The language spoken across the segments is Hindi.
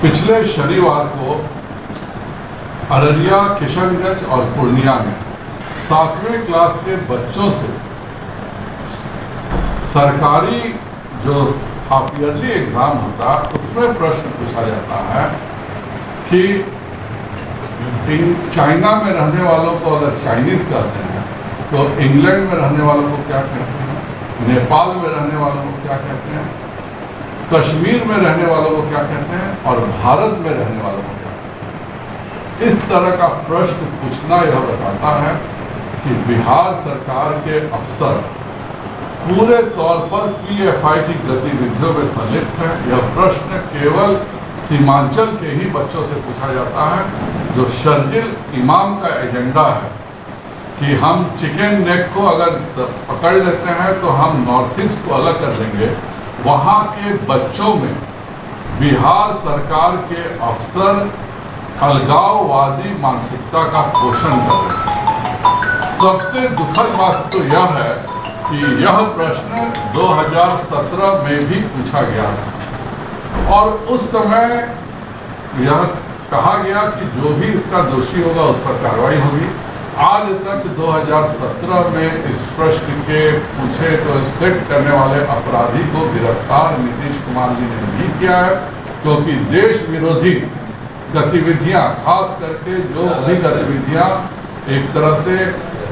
पिछले शनिवार को अररिया, किशनगंज और पूर्णिया में 7वें क्लास के बच्चों से सरकारी जो हाफ ईयरली एग्ज़ाम होता है उसमें प्रश्न पूछा जाता है कि चाइना में रहने वालों को अगर चाइनीज़ कहते हैं तो इंग्लैंड में रहने वालों को क्या कहते हैं, नेपाल में रहने वालों को क्या कहते हैं, कश्मीर में रहने वालों को क्या कहते हैं और भारत में रहने वालों को क्या कहते हैं। इस तरह का प्रश्न पूछना यह बताता है कि बिहार सरकार के अफसर पूरे तौर पर पीएफआई की गतिविधियों में संलिप्त हैं। यह प्रश्न केवल सीमांचल के ही बच्चों से पूछा जाता है। जो शर्जिल इमाम का एजेंडा है कि हम चिकन नेक को अगर पकड़ लेते हैं तो हम नॉर्थ ईस्ट को अलग कर देंगे, वहाँ के बच्चों में बिहार सरकार के अफसर अलगाववादी मानसिकता का पोषण कर रहे हैं। सबसे दुखद बात तो यह है कि यह प्रश्न 2017 में भी पूछा गया था और उस समय यह कहा गया कि जो भी इसका दोषी होगा उस पर कार्रवाई होगी। आज तक 2017 में इस प्रश्न के पूछे तो सेट करने वाले अपराधी को गिरफ्तार नीतीश कुमार जी ने नहीं किया है, क्योंकि देश विरोधी गतिविधियां, खास करके जो भी गतिविधियां एक तरह से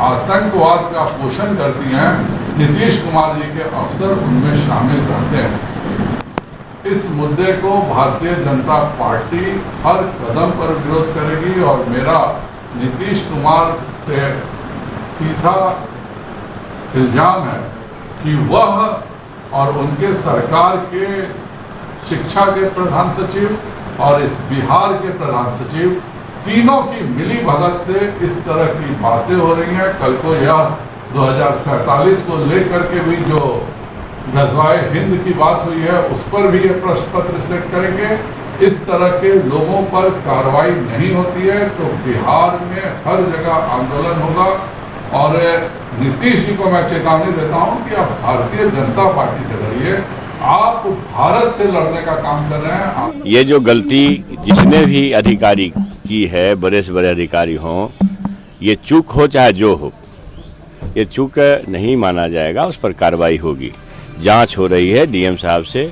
आतंकवाद का पोषण करती हैं, नीतीश कुमार जी के अफसर उनमें शामिल रहते हैं। इस मुद्दे को भारतीय जनता पार्टी हर कदम पर विरोध करेगी और मेरा नीतीश कुमार से सीधा इल्जाम है कि वह और उनके सरकार के शिक्षा के प्रधान सचिव और इस बिहार के प्रधान सचिव तीनों की मिली भगत से इस तरह की बातें हो रही हैं। कल को यह 2047 को लेकर के भी जो गज़वाए हिंद की बात हुई है उस पर भी ये प्रश्न पत्र सेट करेंगे। इस तरह के लोगों पर कार्रवाई नहीं होती है तो बिहार में हर जगह आंदोलन होगा। और नीतीश जी को मैं चेतावनी देता हूं कि आप भारतीय जनता पार्टी से लड़िए, आप भारत से लड़ने का काम कर रहे हैं। ये जो गलती जिसने भी अधिकारी की है, बड़े से बड़े अधिकारी हों, ये चूक हो चाहे जो हो, ये चूक नहीं माना जाएगा, उस पर कार्रवाई होगी। जांच हो रही है, डीएम साहब से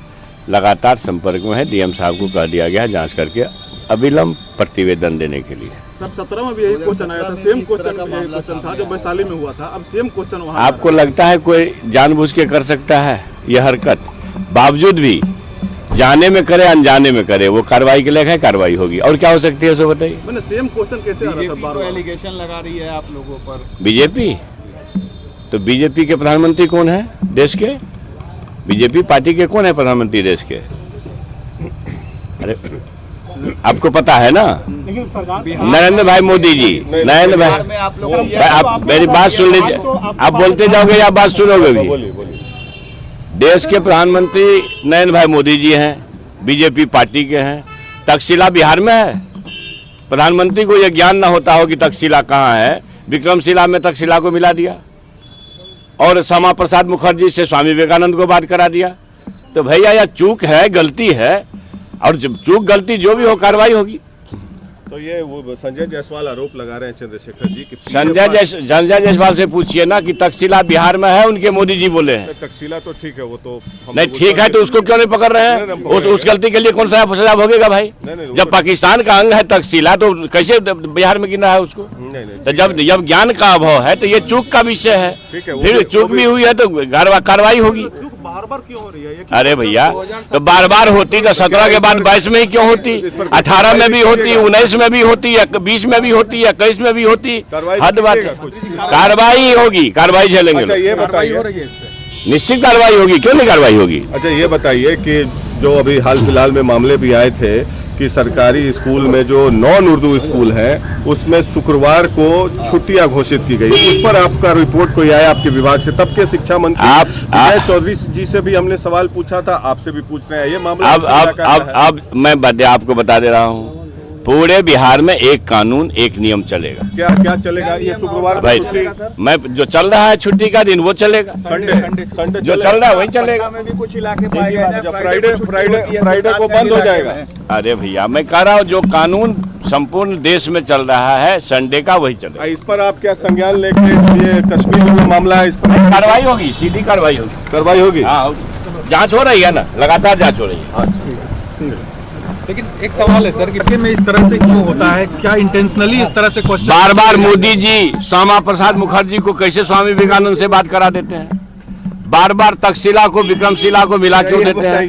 लगातार संपर्क में है। डीएम साहब को कह दिया गया जांच करके अविलंब प्रतिवेदन देने के लिए। सर 17 में भी यही क्वेश्चन आया था, सेम क्वेश्चन था जो वैशाली में हुआ था, अब सेम क्वेश्चन वहाँ। आपको लगता है कोई जानबूझ के कर सकता है यह हरकत? बावजूद भी जाने में करे अनजाने में करे, वो कार्रवाई के लिए है, कार्रवाई होगी। और क्या हो सकती है उसे बताइए। मैंने सेम क्वेश्चन कैसे आ रहा था? बार एलिगेशन लगा रही है आप लोगों पर बीजेपी। तो बीजेपी के प्रधानमंत्री कौन है देश के? बीजेपी पार्टी के कौन है प्रधानमंत्री देश के? अरे आपको पता है ना, नरेंद्र भाई मोदी जी। नरेंद्र भाई, आप मेरी बात सुन लीजिए। आप बोलते जाओगे या बात सुनोगे भी? देश के प्रधानमंत्री नरेंद्र भाई मोदी जी हैं, बीजेपी पार्टी के हैं। तक्षशिला बिहार में है। प्रधानमंत्री को यह ज्ञान ना होता हो कि तक्षशिला कहाँ है। विक्रमशिला में तक्षशिला को मिला दिया और श्यामा प्रसाद मुखर्जी से स्वामी विवेकानंद को बात करा दिया। तो भैया यह चूक है, गलती है, और जब चूक गलती जो भी हो कार्रवाई होगी। तो ये वो संजय जायसवाल आरोप लगा रहे हैं चंद्रशेखर जी कि संजय जायसवाल से पूछिए ना कि तक्षशिला बिहार में है, उनके मोदी जी बोले हैं। तक्षशिला तो ठीक है, वो तो नहीं ठीक है, तो उसको क्यों नहीं पकड़ रहे हैं? उस गलती के लिए कौन सा सजा भोगेगा भाई? जब पाकिस्तान का अंग है तक्षशिला तो कैसे बिहार में गिना है उसको? तो जब ज्ञान का अभाव है तो ये चूक का विषय है। फिर चूक भी हुई है तो कार्रवाई होगी। बार क्यों हो रही है? अरे भैया, तो बार बार होती तो 17 के बाद 22 में ही क्यों होती? 18 में भी होती, 19 में भी होती, 20 में भी होती, 21 में भी होती। हद बात है। कार्रवाई होगी, कार्रवाई झेलेंगे। अच्छा ये बताइए, निश्चित कार्रवाई होगी, क्यों नहीं कार्रवाई होगी? अच्छा ये बताइए कि जो अभी हाल फिलहाल में मामले भी आए थे कि सरकारी स्कूल में जो नॉन उर्दू स्कूल है उसमें शुक्रवार को छुट्टियां घोषित की गई, उस पर आपका रिपोर्ट कोई आया आपके विभाग से? तब के शिक्षा मंत्री विजय चौधरी जी से भी हमने सवाल पूछा था, आपसे भी पूछ रहे हैं ये मामला। अब मैं आपको बता दे रहा हूँ, पूरे बिहार में एक कानून एक नियम चलेगा। क्या क्या चलेगा? ये शुक्रवार को भाई छुट्टी, मैं जो चल रहा है छुट्टी का दिन वो चलेगा, संडे जो चल रहा है वही चलेगा। में भी कुछ इलाके पाए गए फ्राइडे को बंद हो जाएगा। अरे भैया मैं कह रहा हूँ जो कानून संपूर्ण देश में चल रहा है संडे का वही चलेगा। इस पर आप क्या संज्ञान लेके, ये कश्मीर में जो मामला है इस पर कार्रवाई होगी, सीधी कार्रवाई होगी। कार्रवाई होगी? हाँ होगी। जांच हो रही है ना, लगातार जांच हो रही है। लेकिन एक सवाल है सर कि में इस तरह से क्यों होता है? क्या इंटेंशनली इस तरह से क्वेश्चन बार बार मोदी जी श्यामा प्रसाद मुखर्जी को कैसे स्वामी विवेकानंद से बात करा देते हैं? बार बार तक्षशिला को विक्रमशिला को मिला क्यों देते हैं?